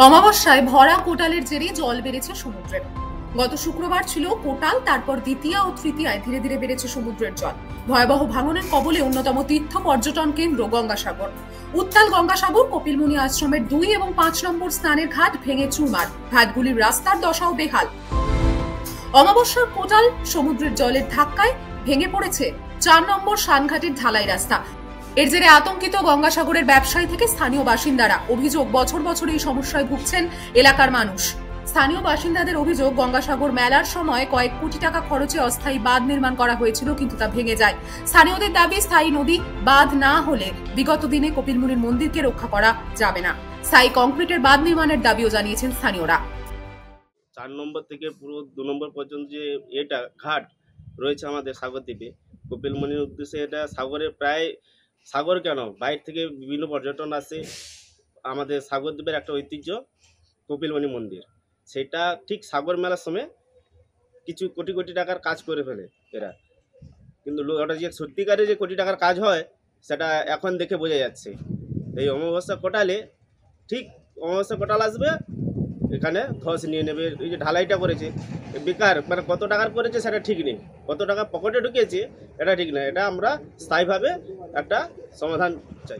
অমাবস্যায় ভরা কোটালের জেরে জল বেড়েছে সমুদ্রে। গত শুক্রবার ছিল কোটাল, তারপর দ্বিতীয়া ও তৃতীয়ায় ধীরে ধীরে বেড়েছে সমুদ্রের জল। ভয়াবহ ভাঙনের কবলে অন্যতম তীর্থ পর্যটন কেন্দ্র গঙ্গাসাগর। উত্তাল গঙ্গাসাগর কপিলমুনি আশ্রমের 2 এবং 5 নম্বর স্নানের ঘাট ভেঙে চুরমার, ঘাটগুলির রাস্তার দশাও বেহাল। অমাবস্যার কোটাল সমুদ্রের জলের ধাক্কায় ভেঙে পড়েছে 4 নম্বর শানঘাটের ঢালাই রাস্তা। এর জেরে আতঙ্কিত গঙ্গাসাগরের ব্যবসায়ী থেকে স্থানীয় বাসিন্দারা। অভিযোগ, বছর বছর এই সমস্যায় ভুগছেন এলাকার মানুষ। স্থানীয় বাসিন্দাদের অভিযোগ, গঙ্গাসাগর মেলার সময় কয়েক কোটি টাকা খরচে অস্থায়ী বাঁধ নির্মাণ করা হয়েছিল, কিন্তু তা ভেঙে যায়। স্থানীয়দের দাবি, স্থায়ী নদী বাঁধ না হলে বিগত দিনে কপিলমুনির মন্দিরকে রক্ষা করা যাবে না। স্থায়ী কংক্রিটের বাঁধ নির্মাণের দাবিও জানিয়েছেন স্থানীয়রা। 4 নম্বর থেকে পুরো 2 নম্বর পর্যন্ত যে এটা ঘাট রয়েছে আমাদের সাগরদ্বীপে, কপিলমুনির উদ্দেশ্যে, এটা সাগরের প্রায় সাগর কেন, বাইরে থেকে বিভিন্ন পর্যটন আসে। আমাদের সাগরদ্বীপের একটা ঐতিহ্য কপিলমুনি মন্দির, সেটা ঠিক সাগর মেলার সময় কিছু কোটি কোটি টাকার কাজ করে ফেলে এরা। কিন্তু ওটা যে সত্যিকারে যে কোটি টাকার কাজ হয় সেটা এখন দেখে বোঝা যাচ্ছে। এই অমাবস্যা কোটালে, ঠিক অমাবস্যা কোটাল আসবে, এখানে ধস নিয়ে নেবে। এই যে ঢালাইটা করেছে বেকার, মানে কত টাকার করেছে সেটা ঠিক নেই, কত টাকা পকেটে ঢুকিয়েছে এটা ঠিক না। এটা আমরা স্থায়ীভাবে একটা সমাধান চাই।